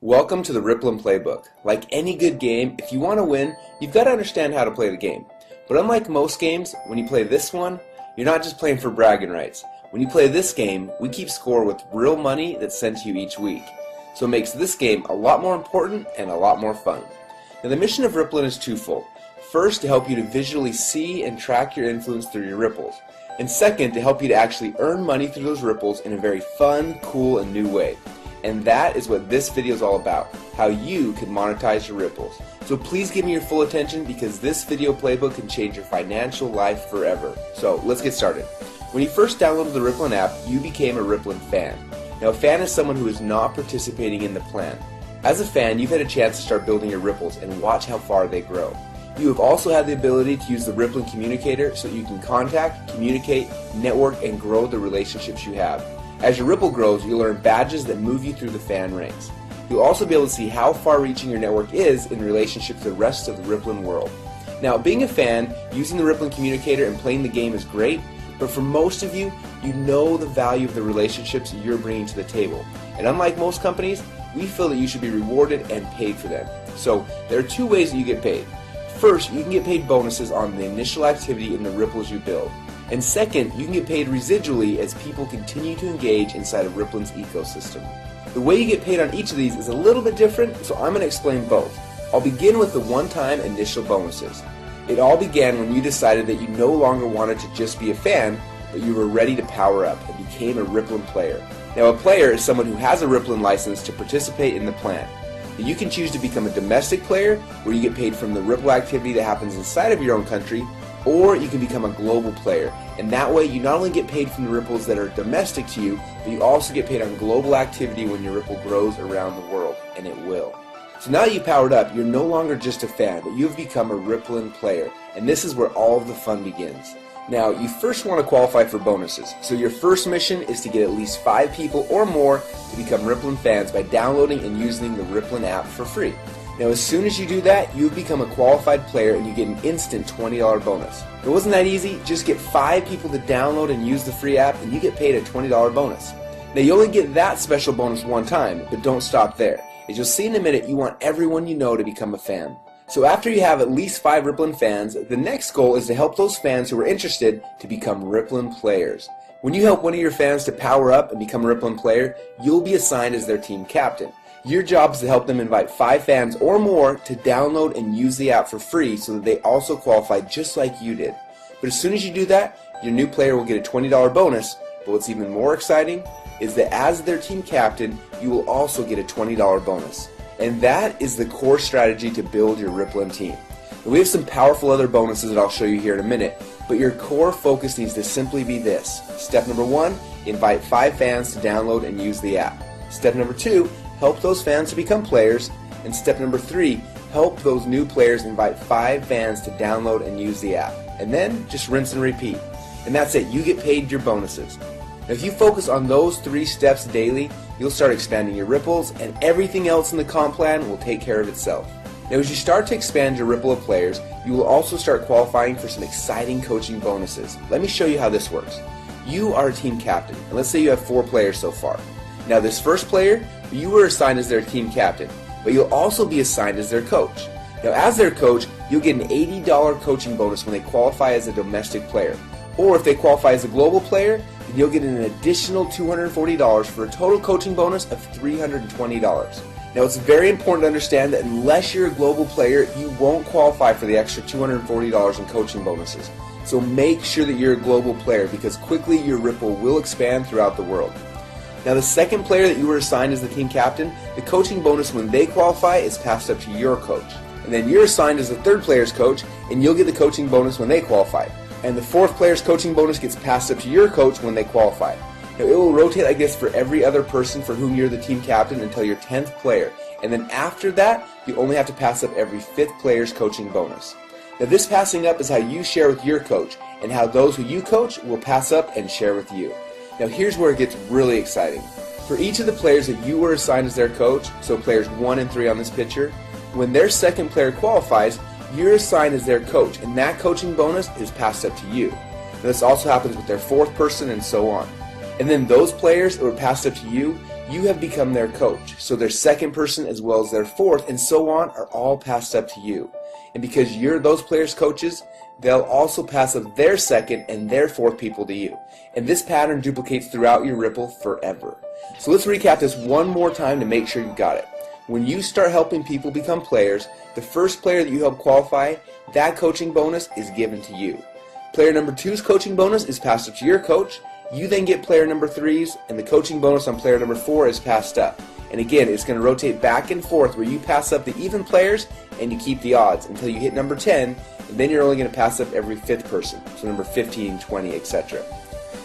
Welcome to the RIPPLN Playbook. Like any good game, if you want to win, you've got to understand how to play the game. But unlike most games, when you play this one, you're not just playing for bragging rights. When you play this game, we keep score with real money that's sent to you each week. So it makes this game a lot more important and a lot more fun. Now the mission of RIPPLN is twofold. First, to help you to visually see and track your influence through your ripples. And second, to help you to actually earn money through those ripples in a very fun, cool, and new way. And that is what this video is all about, how you can monetize your ripples. So please give me your full attention because this video playbook can change your financial life forever. So let's get started. When you first downloaded the RIPPLN app, you became a RIPPLN fan. Now a fan is someone who is not participating in the plan. As a fan, you've had a chance to start building your ripples and watch how far they grow. You have also had the ability to use the RIPPLN communicator so you can contact, communicate, network, and grow the relationships you have. As your ripple grows, you'll earn badges that move you through the fan ranks. You'll also be able to see how far-reaching your network is in relationship to the rest of the RIPPLN world. Now, being a fan, using the RIPPLN communicator and playing the game is great, but for most of you, you know the value of the relationships you're bringing to the table. And unlike most companies, we feel that you should be rewarded and paid for them. So, there are two ways that you get paid. First, you can get paid bonuses on the initial activity in the ripples you build. And second, you can get paid residually as people continue to engage inside of RIPPLN's ecosystem. The way you get paid on each of these is a little bit different, so I'm going to explain both. I'll begin with the one-time initial bonuses. It all began when you decided that you no longer wanted to just be a fan, but you were ready to power up and became a RIPPLN player. Now a player is someone who has a RIPPLN license to participate in the plan. You can choose to become a domestic player, where you get paid from the Ripple activity that happens inside of your own country, or you can become a global player. And that way you not only get paid from the ripples that are domestic to you, but you also get paid on global activity when your ripple grows around the world, and it will. So now that you powered up, you're no longer just a fan, but you've become a RIPPLN player. And this is where all of the fun begins. Now, you first want to qualify for bonuses. So your first mission is to get at least 5 people or more to become RIPPLN fans by downloading and using the RIPPLN app for free. Now, as soon as you do that, you become a qualified player and you get an instant $20 bonus. It wasn't that easy. Just get 5 people to download and use the free app and you get paid a $20 bonus. Now, you only get that special bonus one time, but don't stop there. As you'll see in a minute, you want everyone you know to become a fan. So after you have at least 5 RIPPLN fans, the next goal is to help those fans who are interested to become RIPPLN players. When you help one of your fans to power up and become a RIPPLN player, you'll be assigned as their team captain. Your job is to help them invite 5 fans or more to download and use the app for free so that they also qualify just like you did. But as soon as you do that, your new player will get a $20 bonus, but what's even more exciting is that as their team captain, you will also get a $20 bonus. And that is the core strategy to build your RIPPLN team. And we have some powerful other bonuses that I'll show you here in a minute, but your core focus needs to simply be this. Step number 1, invite 5 fans to download and use the app. Step number 2, help those fans to become players. And step number 3, help those new players invite 5 fans to download and use the app. And then just rinse and repeat. And that's it, you get paid your bonuses. Now, if you focus on those 3 steps daily, you'll start expanding your ripples and everything else in the comp plan will take care of itself. Now, as you start to expand your ripple of players, you will also start qualifying for some exciting coaching bonuses. Let me show you how this works. You are a team captain, and let's say you have 4 players so far. Now, this first player, you were assigned as their team captain, but you'll also be assigned as their coach. Now, as their coach, you'll get an $80 coaching bonus when they qualify as a domestic player. Or if they qualify as a global player, then you'll get an additional $240 for a total coaching bonus of $320. Now, it's very important to understand that unless you're a global player, you won't qualify for the extra $240 in coaching bonuses. So make sure that you're a global player because quickly your ripple will expand throughout the world. Now, the second player that you were assigned as the team captain, the coaching bonus when they qualify is passed up to your coach. And then you're assigned as the third player's coach, and you'll get the coaching bonus when they qualify. And the fourth player's coaching bonus gets passed up to your coach when they qualify. Now, it will rotate like this for every other person for whom you're the team captain until your 10th player. And then after that, you only have to pass up every 5th player's coaching bonus. Now, this passing up is how you share with your coach, and how those who you coach will pass up and share with you. Now, here's where it gets really exciting. For each of the players that you were assigned as their coach, so players 1 and 3 on this picture, when their second player qualifies, you're assigned as their coach, and that coaching bonus is passed up to you. Now, this also happens with their 4th person and so on. And then those players that were passed up to you, you have become their coach. So their second person as well as their fourth and so on are all passed up to you. And because you're those players' coaches, they'll also pass up their second and their fourth people to you. And this pattern duplicates throughout your Ripple forever. So let's recap this one more time to make sure you got it. When you start helping people become players, the first player that you help qualify, that coaching bonus is given to you. Player number 2's coaching bonus is passed up to your coach. You then get player number 3's, and the coaching bonus on player number 4 is passed up. And again, it's going to rotate back and forth where you pass up the even players and you keep the odds until you hit number 10, and then you're only going to pass up every 5th person, so number 15, 20, etc.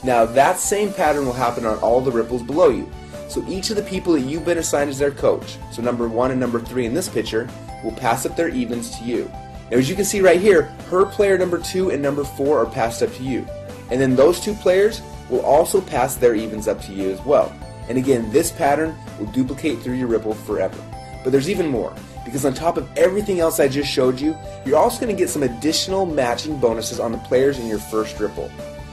Now that same pattern will happen on all the ripples below you. So each of the people that you've been assigned as their coach, so number 1 and number 3 in this picture, will pass up their evens to you. Now as you can see right here, her player number 2 and number 4 are passed up to you. And then those two players will also pass their evens up to you as well. And again, this pattern will duplicate through your Ripple forever. But there's even more, because on top of everything else I just showed you, you're also going to get some additional matching bonuses on the players in your first Ripple.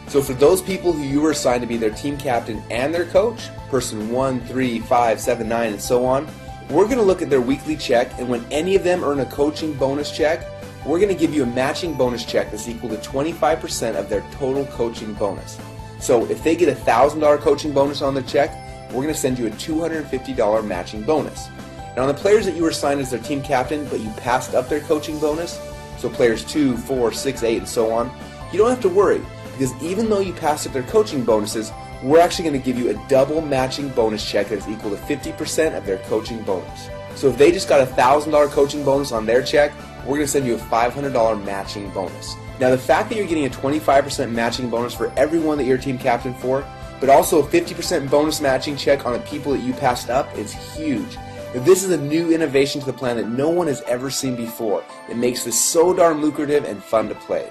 So for those people who you were assigned to be their team captain and their coach, person 1, 3, 5, 7, 9, and so on, we're going to look at their weekly check, and when any of them earn a coaching bonus check, we're going to give you a matching bonus check that's equal to 25% of their total coaching bonus. So if they get a $1,000 coaching bonus on their check, we're going to send you a $250 matching bonus. Now on the players that you were assigned as their team captain, but you passed up their coaching bonus, so players 2, 4, 6, 8, and so on, you don't have to worry, because even though you passed up their coaching bonuses, we're actually going to give you a double matching bonus check that is equal to 50% of their coaching bonus. So if they just got a $1,000 coaching bonus on their check, we're going to send you a $500 matching bonus. Now the fact that you're getting a 25% matching bonus for everyone that you're team captain for, but also a 50% bonus matching check on the people that you passed up is huge. Now, this is a new innovation to the plan that no one has ever seen before. It makes this so darn lucrative and fun to play.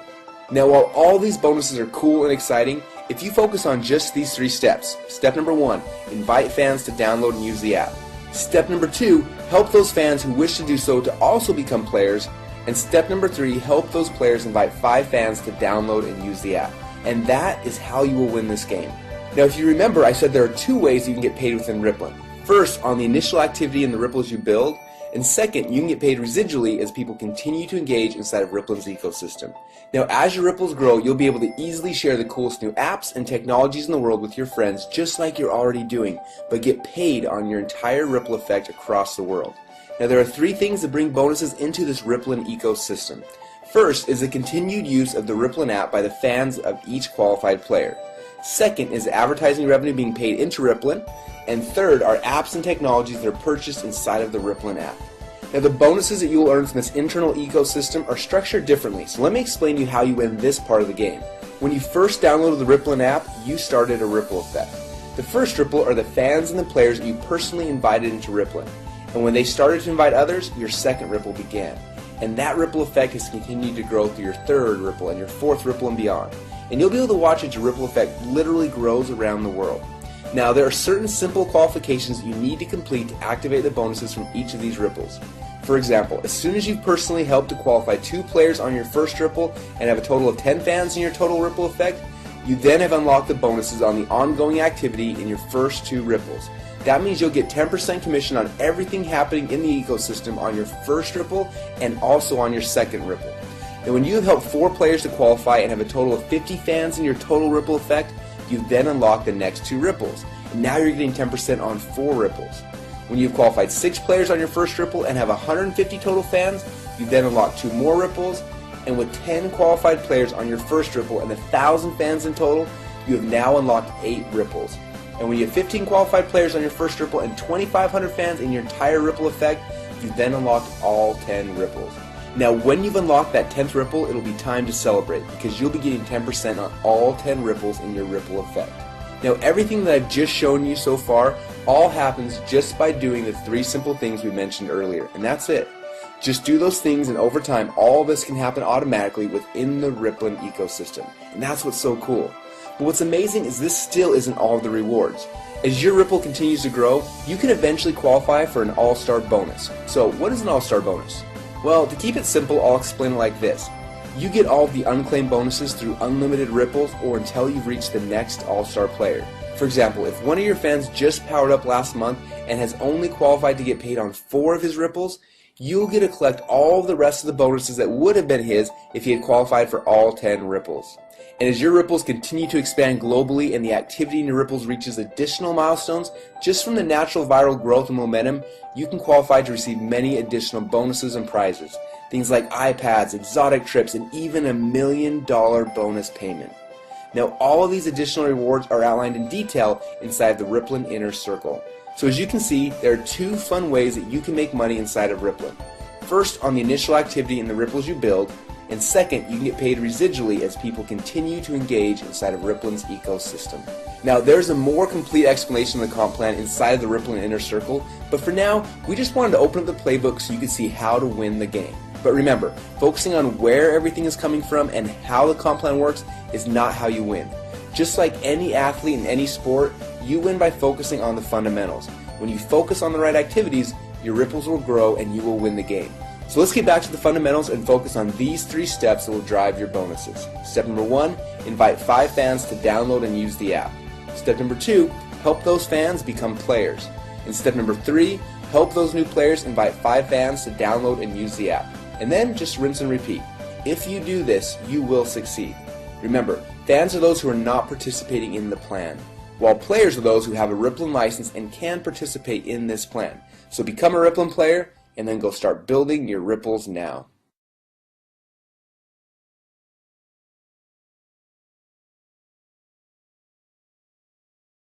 Now while all these bonuses are cool and exciting, if you focus on just these 3 steps, step number 1, invite fans to download and use the app. Step number 2, help those fans who wish to do so to also become players. And step number 3, help those players invite 5 fans to download and use the app. And that is how you will win this game. Now if you remember, I said there are 2 ways you can get paid within RIPPLN. First, on the initial activity in the ripples you build, and second, you can get paid residually as people continue to engage inside of RIPPLN's ecosystem. Now as your ripples grow, you'll be able to easily share the coolest new apps and technologies in the world with your friends, just like you're already doing, but get paid on your entire ripple effect across the world. Now there are 3 things that bring bonuses into this RIPPLN ecosystem. First is the continued use of the RIPPLN app by the fans of each qualified player. Second is advertising revenue being paid into RIPPLN. And third are apps and technologies that are purchased inside of the RIPPLN app. Now the bonuses that you will earn from this internal ecosystem are structured differently, so let me explain to you how you win this part of the game. When you first downloaded the RIPPLN app, you started a ripple effect. The first ripple are the fans and the players that you personally invited into RIPPLN. And when they started to invite others, your second ripple began. And that ripple effect has continued to grow through your third ripple and your fourth ripple and beyond. And you'll be able to watch as your ripple effect literally grows around the world. Now there are certain simple qualifications that you need to complete to activate the bonuses from each of these ripples. For example, as soon as you've personally helped to qualify 2 players on your first ripple and have a total of 10 fans in your total ripple effect, you then have unlocked the bonuses on the ongoing activity in your first 2 ripples. That means you'll get 10% commission on everything happening in the ecosystem on your first ripple and also on your second ripple. And when you have helped 4 players to qualify and have a total of 50 fans in your total ripple effect, you then unlock the next 2 ripples. And now you're getting 10% on 4 ripples. When you've qualified 6 players on your first ripple and have 150 total fans, you then unlock 2 more ripples. And with 10 qualified players on your first ripple and 1,000 fans in total, you have now unlocked 8 ripples. And when you have 15 qualified players on your first ripple and 2,500 fans in your entire ripple effect, you then unlock all 10 ripples. Now when you've unlocked that 10th ripple, it'll be time to celebrate because you'll be getting 10% on all 10 ripples in your ripple effect. Now everything that I've just shown you so far all happens just by doing the 3 simple things we mentioned earlier, and that's it. Just do those things and over time all this can happen automatically within the RIPPLN ecosystem, and that's what's so cool. But what's amazing is this still isn't all of the rewards. As your ripple continues to grow, you can eventually qualify for an all-star bonus. So what is an all-star bonus? Well, to keep it simple, I'll explain it like this. You get all of the unclaimed bonuses through unlimited ripples or until you've reached the next all-star player. For example, if one of your fans just powered up last month and has only qualified to get paid on 4 of his ripples, you'll get to collect all the rest of the bonuses that would have been his if he had qualified for all 10 ripples. And as your ripples continue to expand globally and the activity in your ripples reaches additional milestones, just from the natural viral growth and momentum, you can qualify to receive many additional bonuses and prizes. Things like iPads, exotic trips, and even $1 million bonus payment. Now, all of these additional rewards are outlined in detail inside the RIPPLN Inner Circle. So as you can see, there are 2 fun ways that you can make money inside of RIPPLN. First, on the initial activity in the ripples you build, and second, you can get paid residually as people continue to engage inside of RIPPLN's ecosystem. Now, there's a more complete explanation of the comp plan inside of the RIPPLN Inner Circle, but for now, we just wanted to open up the playbook so you could see how to win the game. But remember, focusing on where everything is coming from and how the comp plan works is not how you win. Just like any athlete in any sport, you win by focusing on the fundamentals. When you focus on the right activities, your ripples will grow and you will win the game. So let's get back to the fundamentals and focus on these 3 steps that will drive your bonuses. Step number 1, invite 5 fans to download and use the app. Step number 2, help those fans become players. And step number 3, help those new players invite 5 fans to download and use the app. And then just rinse and repeat. If you do this, you will succeed. Remember, fans are those who are not participating in the plan, while players are those who have a RIPPLN license and can participate in this plan. So become a RIPPLN player, and then go start building your ripples now.